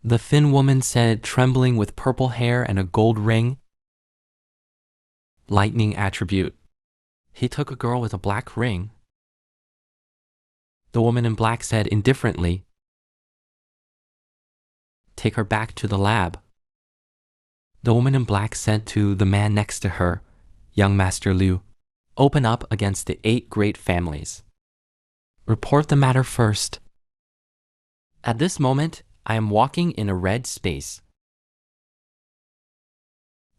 the thin woman said, trembling with purple hair and a gold ring. Lightning attribute. He took a girl with a black ring. The woman in black said indifferently, take her back to the lab. The woman in black said to the man next to her, young Master Liu, open up against the 8 great families. Report the matter first. At this moment, I am walking in a red space.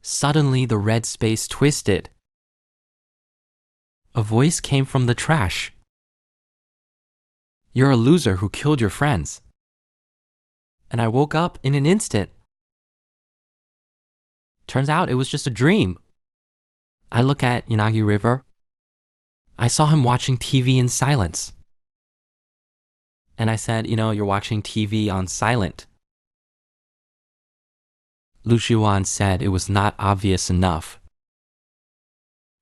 Suddenly, the red space twisted. A voice came from the trash. You're a loser who killed your friends. And I woke up in an instant. Turns out it was just a dream. I look at Yanagi River. I saw him watching TV in silence. And I said, you're watching TV on silent. Lu Shiwan said it was not obvious enough.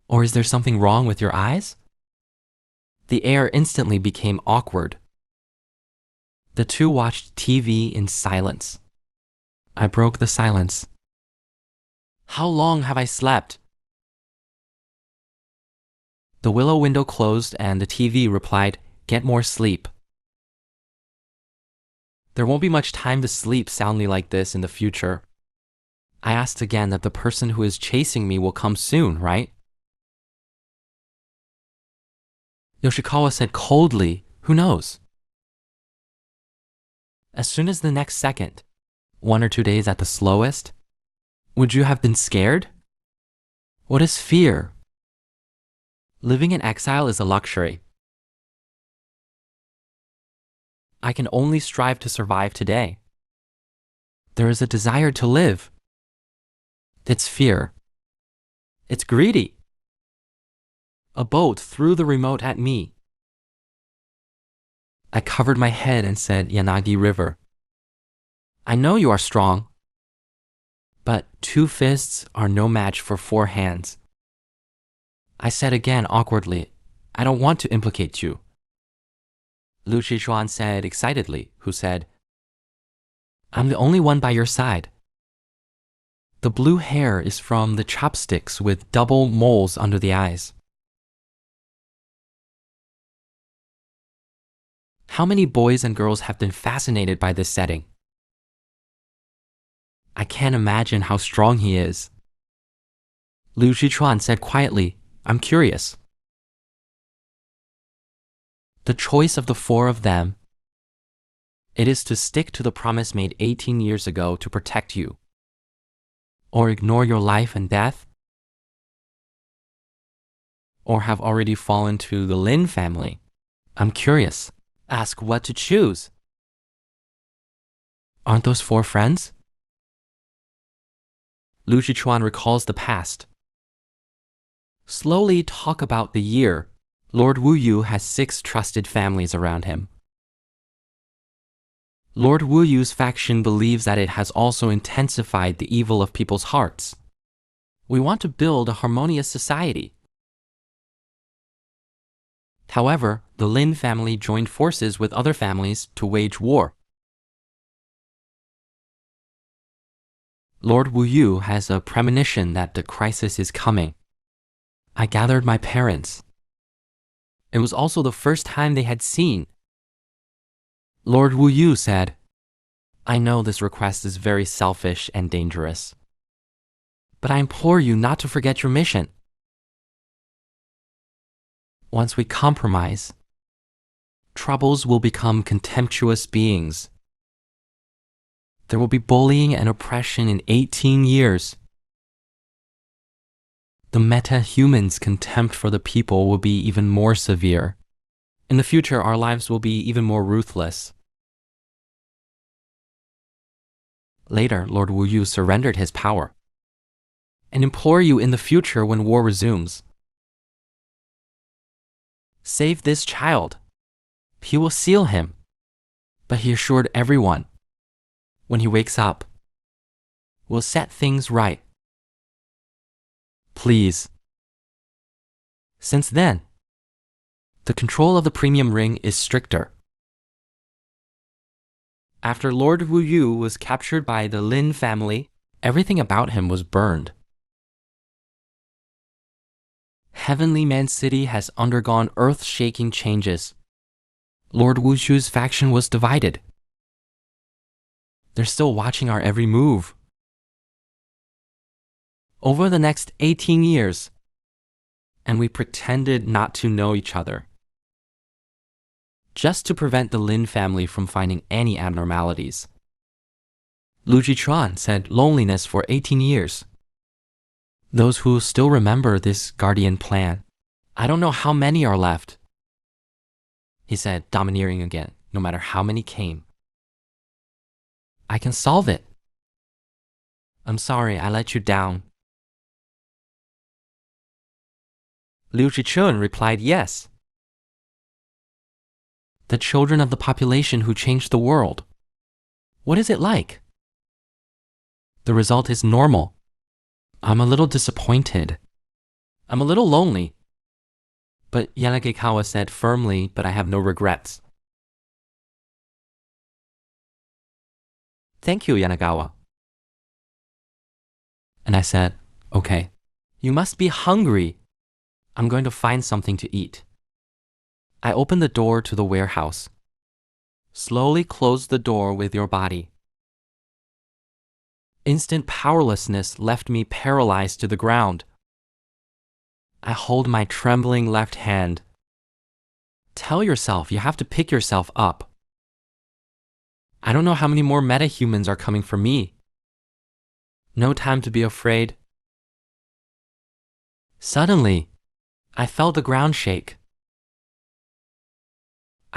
Or is there something wrong with your eyes? The air instantly became awkward. The two watched TV in silence. I broke the silence. How long have I slept? The willow window closed and the TV replied, get more sleep. There won't be much time to sleep soundly like this in the future. I asked again that the person who is chasing me will come soon, right? Yoshikawa said coldly, who knows? As soon as the next second, 1 or 2 days at the slowest, would you have been scared? What is fear? Living in exile is a luxury. I can only strive to survive today. There is a desire to live. It's fear. It's greedy. A boat threw the remote at me. I covered my head and said, Yanagi River. I know you are strong, but 2 fists are no match for 4 hands. I said again awkwardly, I don't want to implicate you. Lu Shichuan said excitedly, who said, I'm the only one by your side. The blue hair is from the chopsticks with double moles under the eyes. How many boys and girls have been fascinated by this setting? I can't imagine how strong he is. Lu Shichuan said quietly, I'm curious. The choice of the 4 of them, it is to stick to the promise made 18 years ago to protect you, or ignore your life and death, or have already fallen to the Lin family. I'm curious. Ask what to choose. Aren't those 4 friends? Lu Shichuan recalls the past. Slowly talk about the year. Lord Wu Yu has 6 trusted families around him. Lord Wu Yu's faction believes that it has also intensified the evil of people's hearts. We want to build a harmonious society. However, the Lin family joined forces with other families to wage war. Lord Wu Yu has a premonition that the crisis is coming. I gathered my parents. It was also the first time they had seen. Lord Wu Yu said, I know this request is very selfish and dangerous, but I implore you not to forget your mission. Once we compromise, troubles will become contemptuous beings. There will be bullying and oppression in 18 years. The meta-human's contempt for the people will be even more severe. In the future, our lives will be even more ruthless. Later, Lord Wu Yu surrendered his power and implore you in the future when war resumes. Save this child. He will seal him. But he assured everyone, when he wakes up, we'll set things right. Please. Since then, the control of the premium ring is stricter. After Lord Wu Yu was captured by the Lin family, everything about him was burned. Heavenly Man City has undergone earth-shaking changes. Lord Wu Yu's faction was divided. They're still watching our every move. Over the next 18 years, and we pretended not to know each other, just to prevent the Lin family from finding any abnormalities. Lu Jichuan said loneliness for 18 years. Those who still remember this guardian plan, I don't know how many are left. He said, domineering again, no matter how many came. I can solve it. I'm sorry I let you down. Liu Zhichun replied yes. The children of the population who changed the world. What is it like? The result is normal. I'm a little disappointed. I'm a little lonely. But Yanagikawa said firmly, but I have no regrets. Thank you, Yanagawa. And I said, okay. You must be hungry. I'm going to find something to eat. I opened the door to the warehouse. Slowly close the door with your body. Instant powerlessness left me paralyzed to the ground. I hold my trembling left hand. Tell yourself you have to pick yourself up. I don't know how many more metahumans are coming for me. No time to be afraid. Suddenly, I felt the ground shake.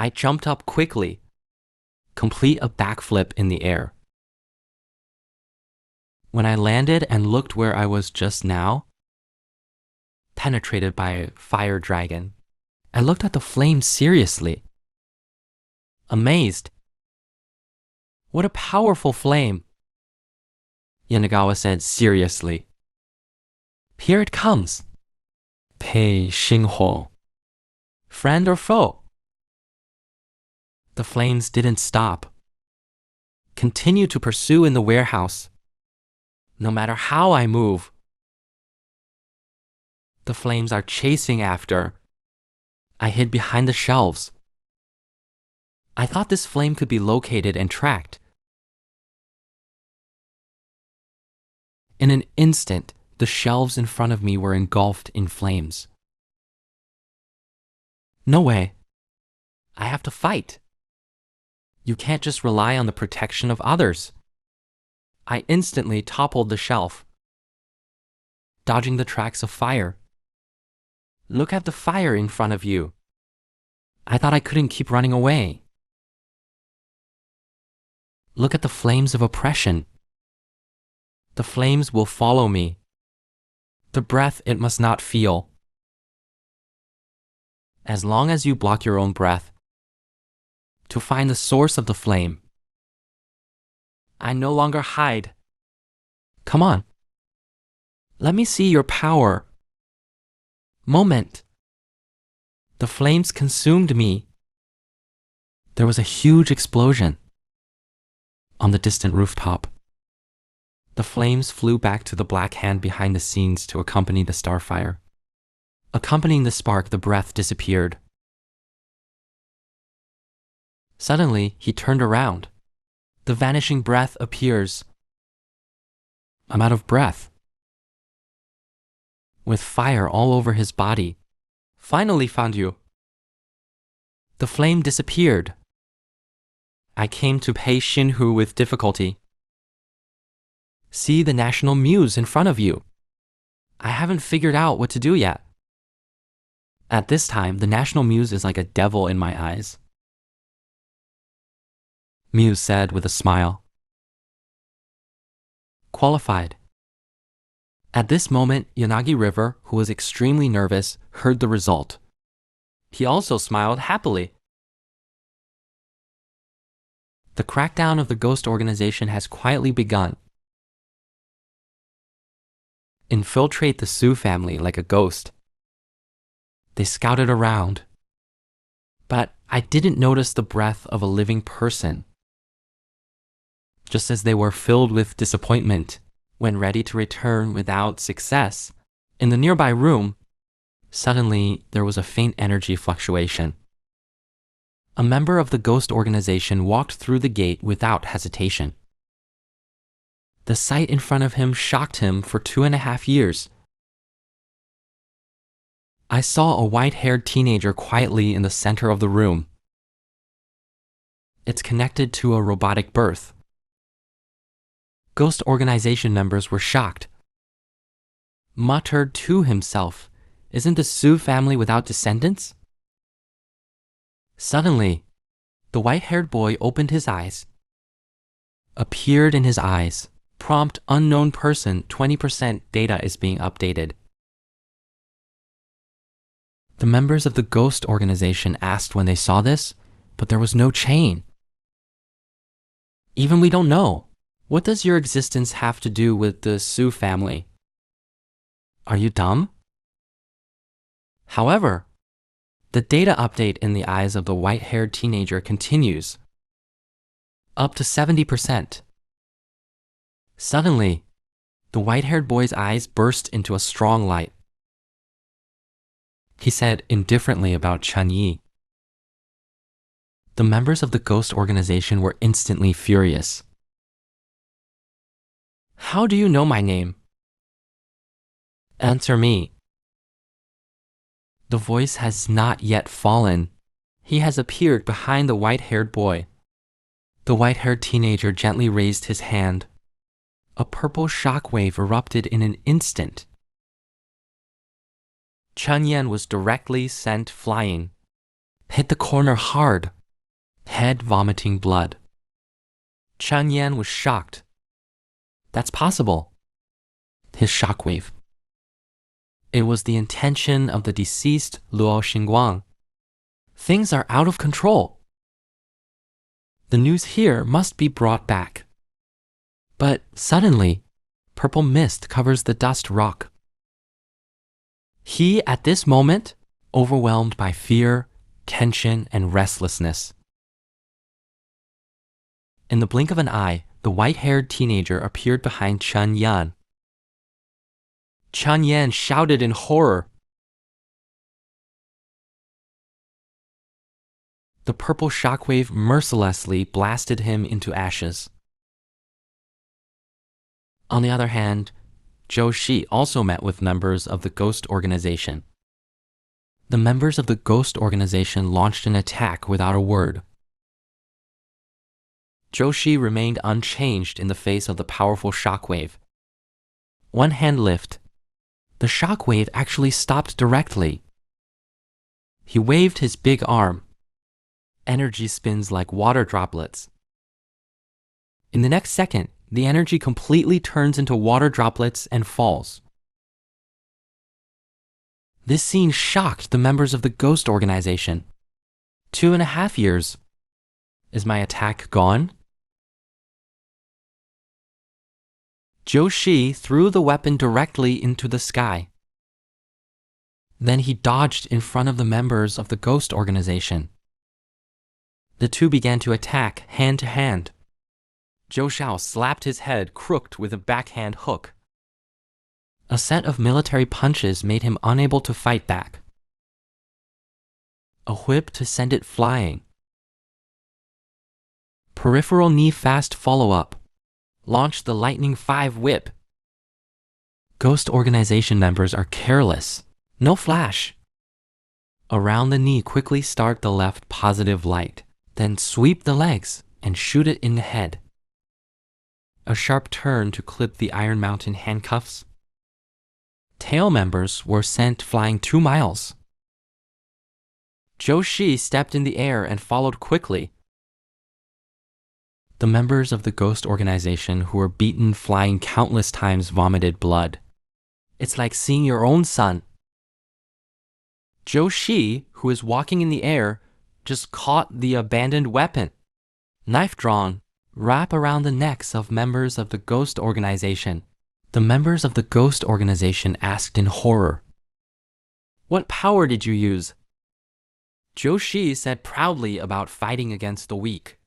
I jumped up quickly, complete a backflip in the air. When I landed and looked where I was just now, penetrated by a fire dragon, I looked at the flame seriously. Amazed. What a powerful flame! Yanagawa said seriously. Here it comes. Pei Xinghuo. Friend or foe? The flames didn't stop. Continue to pursue in the warehouse. No matter how I move, the flames are chasing after. I hid behind the shelves. I thought this flame could be located and tracked. In an instant, the shelves in front of me were engulfed in flames. No way. I have to fight. You can't just rely on the protection of others. I instantly toppled the shelf, dodging the tracks of fire. Look at the fire in front of you. I thought I couldn't keep running away. Look at the flames of oppression. The flames will follow me. The breath it must not feel. As long as you block your own breath, to find the source of the flame. I no longer hide. Come on. Let me see your power. Moment. The flames consumed me. There was a huge explosion on the distant rooftop. The flames flew back to the black hand behind the scenes to accompany the starfire. Accompanying the spark, the breath disappeared. Suddenly, he turned around. The vanishing breath appears. I'm out of breath. With fire all over his body. Finally found you. The flame disappeared. I came to Pei Xinhu with difficulty. See the National Muse in front of you. I haven't figured out what to do yet. At this time, the National Muse is like a devil in my eyes. Muse said with a smile. Qualified. At this moment, Yanagi River, who was extremely nervous, heard the result. He also smiled happily. The crackdown of the ghost organization has quietly begun. Infiltrate the Su family like a ghost. They scouted around. But I didn't notice the breath of a living person. just as they were filled with disappointment when ready to return without success. In the nearby room, suddenly there was a faint energy fluctuation. A member of the ghost organization walked through the gate without hesitation. The sight in front of him shocked him for 2.5 years. I saw a white-haired teenager quietly in the center of the room. It's connected to a robotic birth. Ghost organization members were shocked. Muttered to himself, "Isn't the Su family without descendants?" Suddenly, the white-haired boy opened his eyes. Appeared in his eyes. Prompt unknown person, 20% data is being updated. The members of the ghost organization asked when they saw this, but there was no chain. Even we don't know. What does your existence have to do with the Su family? Are you dumb? However, the data update in the eyes of the white-haired teenager continues, up to 70%. Suddenly, the white-haired boy's eyes burst into a strong light. He said indifferently about Chen Yi. The members of the ghost organization were instantly furious. "How do you know my name?" "Answer me." The voice has not yet fallen. He has appeared behind the white-haired boy. The white-haired teenager gently raised his hand. A purple shockwave erupted in an instant. Chen Yan was directly sent flying. Hit the corner hard. Head vomiting blood. Chen Yan was shocked. That's possible. His shockwave. It was the intention of the deceased Luo Xingguang. Things are out of control. The news here must be brought back. But suddenly, purple mist covers the dust rock. He, at this moment, overwhelmed by fear, tension, and restlessness. In the blink of an eye, the white-haired teenager appeared behind Chen Yan. Chen Yan shouted in horror. The purple shockwave mercilessly blasted him into ashes. On the other hand, Zhou Shi also met with members of the ghost organization. The members of the ghost organization launched an attack without a word. Zhou Shi remained unchanged in the face of the powerful shockwave. One hand lift. The shockwave actually stopped directly. He waved his big arm. Energy spins like water droplets. In the next second, the energy completely turns into water droplets and falls. This scene shocked the members of the ghost organization. 2.5 years. Is my attack gone? Zhou Shi threw the weapon directly into the sky. Then he dodged in front of the members of the ghost organization. The two began to attack hand to hand. Zhou Shao slapped his head crooked with a backhand hook. A set of military punches made him unable to fight back. A whip to send it flying. Peripheral knee fast follow-up. Launched the Lightning 5 whip. Ghost organization members are careless. No flash. Around the knee, quickly start the left positive light. Then sweep the legs and shoot it in the head. A sharp turn to clip the Iron Mountain handcuffs. Tail members were sent flying 2 miles. Zhou Shi stepped in the air and followed quickly. The members of the ghost organization who were beaten flying countless times vomited blood. It's like seeing your own son. Zhou Shi, who is walking in the air, just caught the abandoned weapon. Knife drawn, wrap around the necks of members of the ghost organization. The members of the ghost organization asked in horror. What power did you use? Zhou Shi said proudly about fighting against the weak.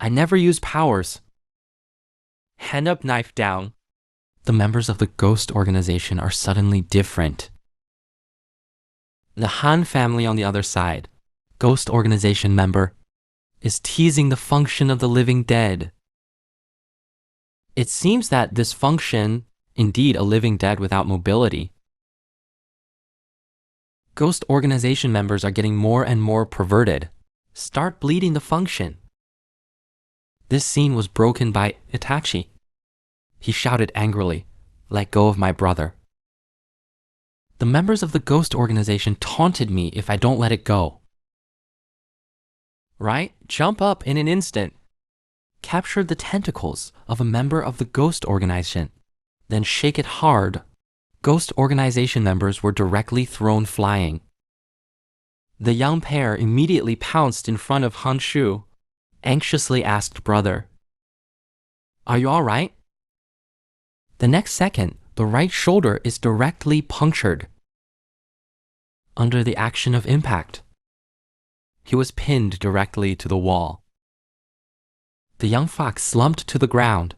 I never use powers. Hand up, knife down. The members of the ghost organization are suddenly different. The Han family on the other side, ghost organization member, is teasing the function of the living dead. It seems that this function, indeed a living dead without mobility. Ghost organization members are getting more and more perverted. Start bleeding the function. This scene was broken by Itachi. He shouted angrily, "Let go of my brother." The members of the ghost organization taunted me if I don't let it go. Right? Jump up in an instant. Capture the tentacles of a member of the ghost organization, then shake it hard. Ghost organization members were directly thrown flying. The young pair immediately pounced in front of Han Shu, anxiously asked brother, "Are you all right?" The next second, the right shoulder is directly punctured. Under the action of impact, he was pinned directly to the wall. The young fox slumped to the ground,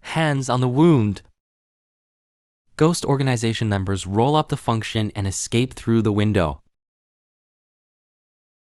hands on the wound. Ghost organization members roll up the function and escape through the window.